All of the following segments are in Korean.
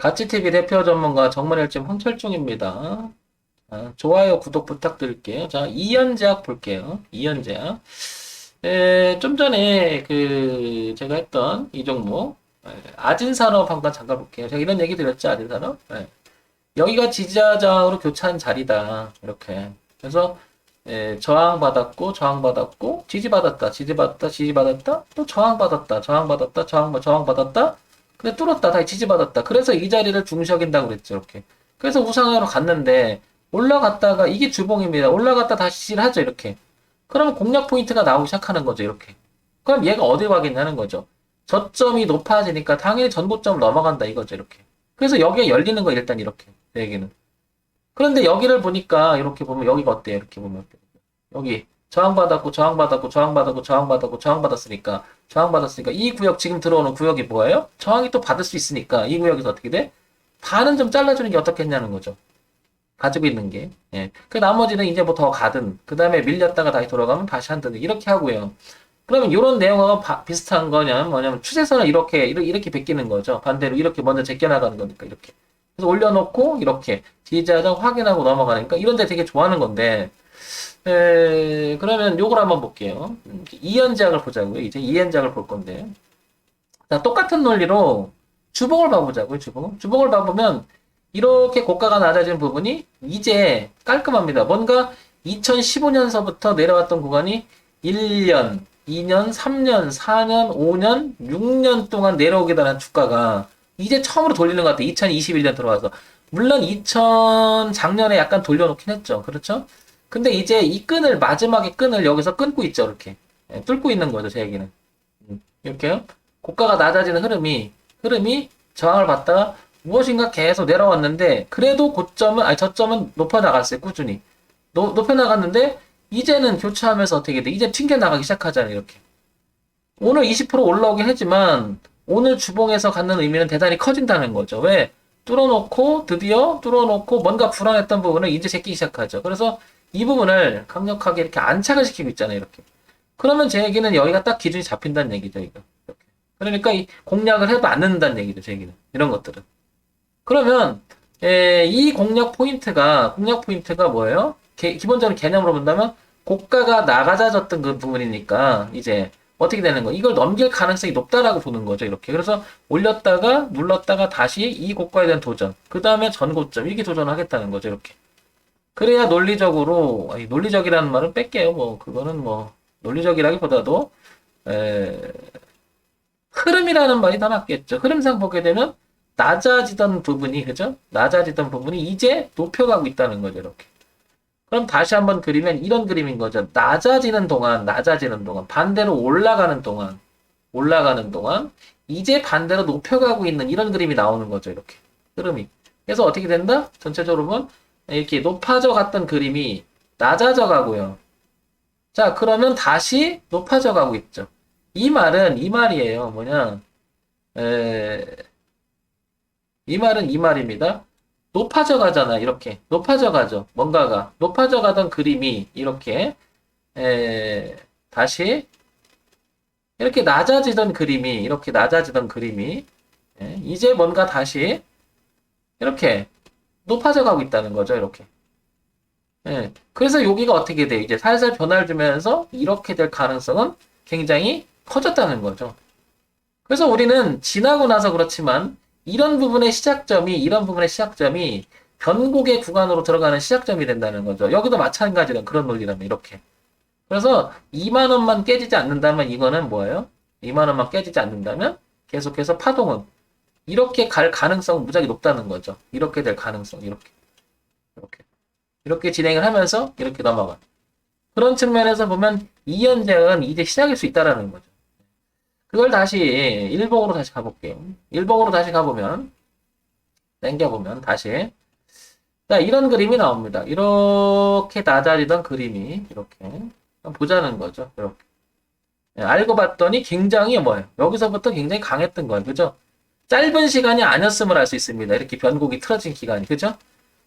가치TV 대표 전문가 정문일점 황철중입니다. 자, 좋아요, 구독 부탁드릴게요. 자, 이연제약 볼게요. 이연제약. 좀 전에 제가 했던 이 종목, 아진산업 한번 잠깐 볼게요. 제가 이런 얘기 드렸죠, 아진산업? 여기가 지지하장으로 교차한 자리다. 이렇게. 그래서, 저항받았고, 저항받았고, 지지받았다, 지지받았다, 지지받았다, 또 저항받았다, 저항받았다, 저항받았다, 근데 뚫었다, 다시 지지받았다. 그래서 이 자리를 중시여긴다고 그랬죠, 이렇게. 그래서 우상향으로 갔는데, 올라갔다가, 이게 주봉입니다. 올라갔다 다시 지지를 하죠, 이렇게. 그러면 공략 포인트가 나오기 시작하는 거죠, 이렇게. 그럼 얘가 어디 가겠냐는 거죠. 저점이 높아지니까 당연히 전고점 넘어간다, 이거죠, 이렇게. 그래서 여기에 열리는 거 일단 이렇게, 여기는. 그런데 여기를 보니까, 이렇게 보면, 여기가 어때요, 이렇게 보면. 여기, 저항받았고, 저항받았고, 저항받았고, 저항받았고, 저항받았으니까, 저항받았으니까, 이 구역, 지금 들어오는 구역이 뭐예요? 저항이 또 받을 수 있으니까, 이 구역에서 어떻게 돼? 반은 좀 잘라주는 게 어떻겠냐는 거죠. 가지고 있는 게. 예. 그 나머지는 이제 뭐 더 가든, 그 다음에 밀렸다가 다시 돌아가면 다시 한든, 이렇게 하고요. 그러면 이런 내용하고 비슷한 거냐면 뭐냐면 추세선을 이렇게 베끼는 거죠. 반대로 이렇게 먼저 제껴나가는 거니까, 이렇게. 그래서 올려놓고, 이렇게. 지지하자 확인하고 넘어가니까, 이런 데 되게 좋아하는 건데, 그러면 요걸 한번 볼게요. 이연작을 보자고요. 이제 이연작을 볼 건데. 자, 똑같은 논리로 주봉을 봐보자고요. 주봉을 봐보면 이렇게 고가가 낮아진 부분이 이제 깔끔합니다. 뭔가 2015년서부터 내려왔던 구간이 1년, 2년, 3년, 4년, 5년, 6년 동안 내려오게 되는 주가가 이제 처음으로 돌리는 것 같아요. 2021년 들어와서. 물론 작년에 약간 돌려놓긴 했죠. 그렇죠? 근데 이제 이 마지막에 끈을 여기서 끊고 있죠, 이렇게. 뚫고 있는 거죠, 제 얘기는. 이렇게요. 고가가 낮아지는 흐름이 저항을 받다가 무엇인가 계속 내려왔는데, 그래도 저점은 높아나갔어요, 꾸준히. 높여나갔는데, 이제는 교차하면서 어떻게 돼? 이제 튕겨나가기 시작하잖아요, 이렇게. 오늘 20% 올라오긴 했지만, 오늘 주봉에서 갖는 의미는 대단히 커진다는 거죠. 왜? 드디어 뚫어놓고 뭔가 불안했던 부분을 이제 제끼기 시작하죠. 그래서 이 부분을 강력하게 이렇게 안착을 시키고 있잖아요, 이렇게. 그러면 제 얘기는 여기가 딱 기준이 잡힌다는 얘기죠, 이거. 이렇게. 그러니까 이 공략을 해도 안 는다는 얘기죠, 제 얘기는. 이런 것들은. 그러면, 이 공략 포인트가 뭐예요? 기본적인 개념으로 본다면, 고가가 나가자졌던 그 부분이니까, 이제, 어떻게 되는 거? 이걸 넘길 가능성이 높다라고 보는 거죠, 이렇게. 그래서 올렸다가, 눌렀다가 다시 이 고가에 대한 도전. 그 다음에 전고점. 이게 도전을 하겠다는 거죠, 이렇게. 그래야 논리적으로, 아니, 논리적이라는 말은 뺄게요. 그거는 논리적이라기보다도, 에, 흐름이라는 말이 더 낫겠죠. 흐름상 보게 되면, 낮아지던 부분이, 그죠? 낮아지던 부분이 이제 높여가고 있다는 거죠, 이렇게. 그럼 다시 한번 그리면 이런 그림인 거죠. 낮아지는 동안, 반대로 올라가는 동안, 이제 반대로 높여가고 있는 이런 그림이 나오는 거죠, 이렇게. 흐름이. 그래서 어떻게 된다? 전체적으로 보면, 이렇게 높아져 갔던 그림이 낮아져 가고요. 자, 그러면 다시 높아져 가고 있죠. 이 말이에요. 이 말은 이 말입니다. 높아져 가잖아, 이렇게. 높아져 가죠. 뭔가가. 높아져 가던 그림이 이렇게, 다시, 이렇게 낮아지던 그림이, 이제 뭔가 다시, 이렇게, 높아져 가고 있다는 거죠, 이렇게. 그래서 여기가 어떻게 돼요? 이제 살살 변화를 주면서 이렇게 될 가능성은 굉장히 커졌다는 거죠. 그래서 우리는 지나고 나서 그렇지만 이런 부분의 시작점이 변곡의 구간으로 들어가는 시작점이 된다는 거죠. 여기도 마찬가지로 그런 논리라면 이렇게. 그래서 2만 원만 깨지지 않는다면 이거는 뭐예요? 2만 원만 깨지지 않는다면 계속해서 파동은 이렇게 갈 가능성은 무지하게 높다는 거죠. 이렇게 될 가능성, 이렇게 진행을 하면서 이렇게 넘어가. 그런 측면에서 보면 이연장은 이제 시작일 수 있다라는 거죠. 그걸 다시 일봉으로 다시 가볼게요. 일봉으로 다시 가보면, 당겨보면 다시. 자, 이런 그림이 나옵니다. 이렇게 낮아지던 그림이 이렇게 보자는 거죠. 이렇게. 알고 봤더니 굉장히 여기서부터 굉장히 강했던 거예요. 그죠? 짧은 시간이 아니었음을 알 수 있습니다. 이렇게 변곡이 틀어진 기간이. 그죠?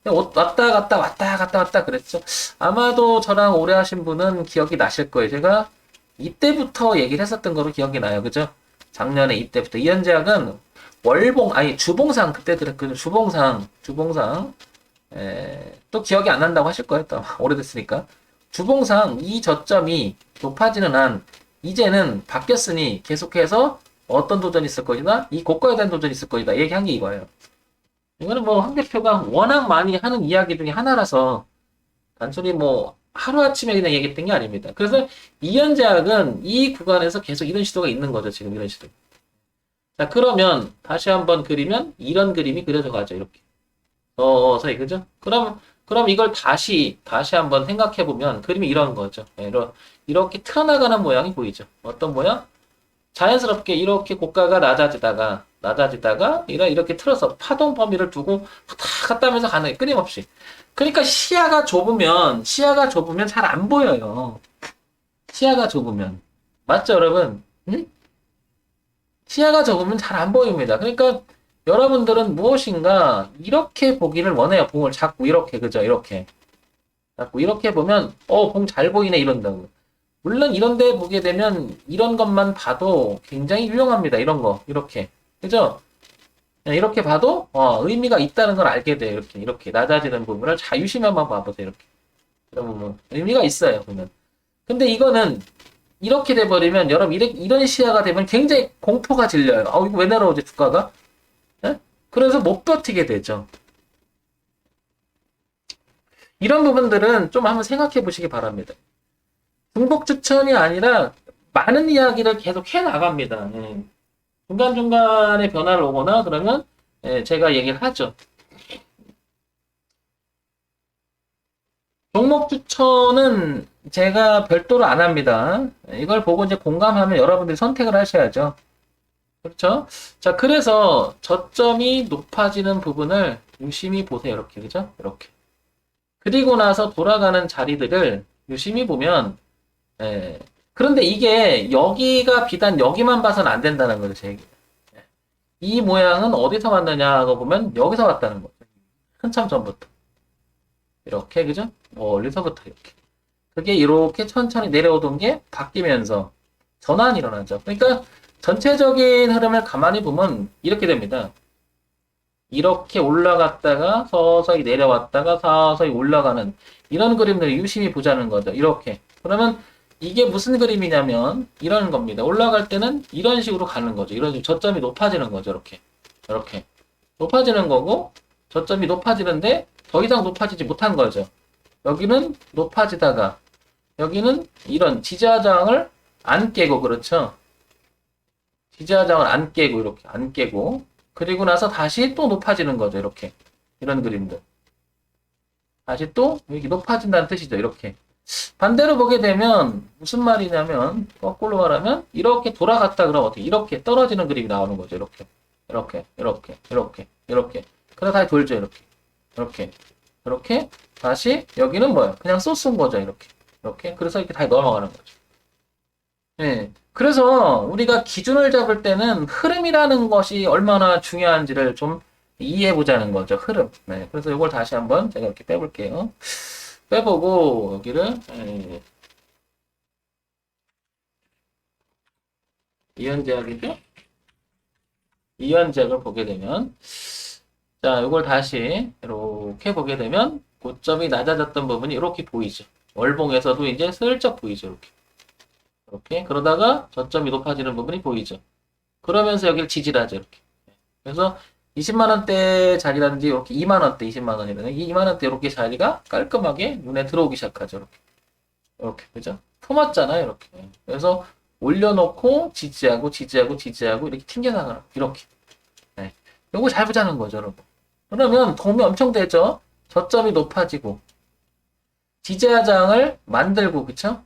왔다 갔다 그랬죠. 아마도 저랑 오래 하신 분은 기억이 나실 거예요. 제가 이때부터 얘기를 했었던 거로 기억이 나요. 그죠? 작년에 이때부터 이현제약은 월봉 아니 주봉상 그때 들었거든요. 주봉상 또 기억이 안 난다고 하실 거예요. 또 오래됐으니까 주봉상 이 저점이 높아지는 한 이제는 바뀌었으니 계속해서 어떤 도전이 있을 것이다. 이 고가에 대한 도전이 있을 것이다. 얘기한 게 이거예요. 이거는 뭐 황 대표가 워낙 많이 하는 이야기 중에 하나라서 단순히 뭐 하루아침에 그냥 얘기했던 게 아닙니다. 그래서 이현제약은 이 구간에서 계속 이런 시도가 있는 거죠. 지금 이런 시도. 자, 그러면 다시 한번 그리면 이런 그림이 그려져 가죠. 이렇게. 서서히, 그죠? 그럼 이걸 다시 한번 생각해 보면 그림이 이런 거죠. 이렇게 틀어나가는 모양이 보이죠. 어떤 모양? 자연스럽게 이렇게 고가가 낮아지다가 이렇게 틀어서 파동 범위를 두고 왔다 갔다 하면서 가는 게 끊임없이. 그러니까 시야가 좁으면 잘 안 보여요. 시야가 좁으면. 맞죠, 여러분? 응? 시야가 좁으면 잘 안 보입니다. 그러니까 여러분들은 무엇인가 이렇게 보기를 원해요. 봉을 자꾸 이렇게, 그죠? 이렇게. 자꾸 이렇게 보면 봉 잘 보이네 이런다고. 물론 이런 데 보게 되면 이런 것만 봐도 굉장히 유용합니다. 이런 거. 이렇게. 그죠? 이렇게 봐도 의미가 있다는 걸 알게 돼요. 이렇게 낮아지는 부분을 자유심히 한번 봐보세요. 이렇게. 그러면 의미가 있어요. 보면. 근데 이거는 이렇게 돼버리면 여러분 이런 시야가 되면 굉장히 공포가 질려요. 이거 왜 내려오지 주가가? 예? 그래서 못 버티게 되죠. 이런 부분들은 좀 한번 생각해 보시기 바랍니다. 중복 추천이 아니라 많은 이야기를 계속 해 나갑니다. 중간중간에 변화를 오거나 그러면 제가 얘기를 하죠. 종목 추천은 제가 별도로 안 합니다. 이걸 보고 이제 공감하면 여러분들이 선택을 하셔야죠. 그렇죠? 자, 그래서 저점이 높아지는 부분을 유심히 보세요. 이렇게, 그죠? 이렇게. 그리고 나서 돌아가는 자리들을 유심히 보면, 그런데 이게 여기가 비단 여기만 봐서는 안 된다는 거죠, 제 얘기. 이 모양은 어디서 왔느냐고 보면 여기서 왔다는 거죠. 한참 전부터. 이렇게, 그죠? 멀리서부터 이렇게. 그게 이렇게 천천히 내려오던 게 바뀌면서 전환이 일어나죠. 그러니까 전체적인 흐름을 가만히 보면 이렇게 됩니다. 이렇게 올라갔다가 서서히 내려왔다가 서서히 올라가는 이런 그림들을 유심히 보자는 거죠. 이렇게. 그러면 이게 무슨 그림이냐면 이런 겁니다. 올라갈 때는 이런 식으로 가는 거죠. 이런 식으로 저점이 높아지는 거죠. 이렇게. 높아지는 거고 저점이 높아지는데 더 이상 높아지지 못한 거죠. 여기는 높아지다가 여기는 이런 지지하장을 안 깨고, 그렇죠? 지지하장을 안 깨고 이렇게 안 깨고 그리고 나서 다시 또 높아지는 거죠. 이렇게. 이런 그림들. 다시 또 이렇게 높아진다는 뜻이죠. 이렇게. 반대로 보게 되면 무슨 말이냐면 거꾸로 말하면 이렇게 돌아갔다 그러면 어떻게 이렇게 떨어지는 그림이 나오는 거죠. 이렇게. 그러다 다시 돌죠. 이렇게. 다시 여기는 뭐예요? 그냥 쏘쓴 거죠. 이렇게. 그래서 이렇게 다시 넘어가는 거죠. 예. 그래서 우리가 기준을 잡을 때는 흐름이라는 것이 얼마나 중요한지를 좀 이해해 보자는 거죠. 흐름. 네. 그래서 이걸 다시 한번 제가 이렇게 빼볼게요. 빼보고 여기를 이현제약이죠? 이현제약을 보게 되면 자, 이걸 다시 이렇게 보게 되면 고점이 낮아졌던 부분이 이렇게 보이죠. 월봉에서도 이제 슬쩍 보이죠. 이렇게. 그러다가 저점이 높아지는 부분이 보이죠. 그러면서 여기를 지지하죠. 이렇게. 그래서 20만원대 자리라든지 이렇게 2만원대, 20만원이라든지 2만원대 이렇게 자리가 깔끔하게 눈에 들어오기 시작하죠. 이렇게. 그죠? 품었잖아요. 이렇게. 그래서 올려놓고 지지하고 이렇게 튕겨나가는 이렇게. 네. 요거 잘 보자는 거죠, 여러분. 그러면 도움이 엄청 되죠? 저점이 높아지고 지지하장을 만들고, 그쵸?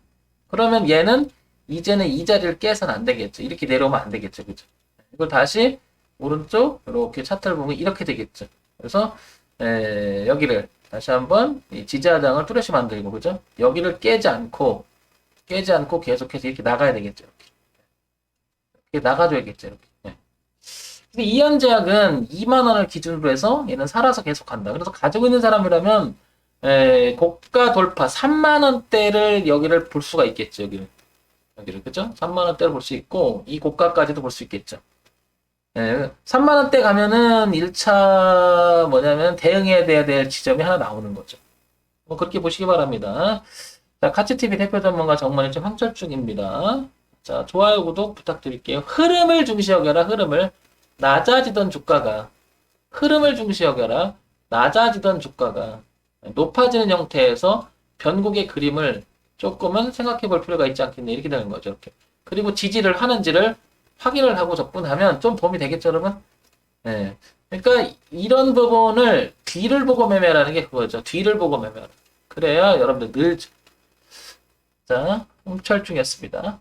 그러면 얘는 이제는 이 자리를 깨서는 안 되겠죠. 이렇게 내려오면 안 되겠죠. 그죠? 이걸 다시 오른쪽 이렇게 차트를 보면 이렇게 되겠죠. 그래서 여기를 다시 한번 이 지지하장을 뚜렷이 만들고, 그죠? 여기를 깨지 않고 계속해서 이렇게 나가야 되겠죠. 이렇게 나가줘야겠죠. 이렇게. 근데 이현제약은 2만 원을 기준으로 해서 얘는 살아서 계속 간다. 그래서 가지고 있는 사람이라면 고가 돌파 3만 원대를 여기를 볼 수가 있겠죠. 여기를 여기를, 그죠? 3만원대를 볼 수 있고, 이 고가까지도 볼 수 있겠죠. 예, 3만원대 가면은 1차 뭐냐면 대응해야 될 지점이 하나 나오는 거죠. 뭐 그렇게 보시기 바랍니다. 자, 카츠TV 대표 전문가 정만일점 황철중입니다. 자, 좋아요, 구독 부탁드릴게요. 흐름을 중시 여겨라, 흐름을. 낮아지던 주가가, 흐름을 중시 여겨라. 낮아지던 주가가 높아지는 형태에서 변곡의 그림을 조금은 생각해 볼 필요가 있지 않겠네. 이렇게 되는 거죠, 이렇게. 그리고 지지를 하는지를 확인을 하고 접근하면 좀 도움이 되겠죠, 여러분? 예. 그러니까 이런 부분을 뒤를 보고 매매하라는 게 그거죠. 뒤를 보고 매매하라. 그래야 여러분들 늘, 자, 홍철중이었습니다.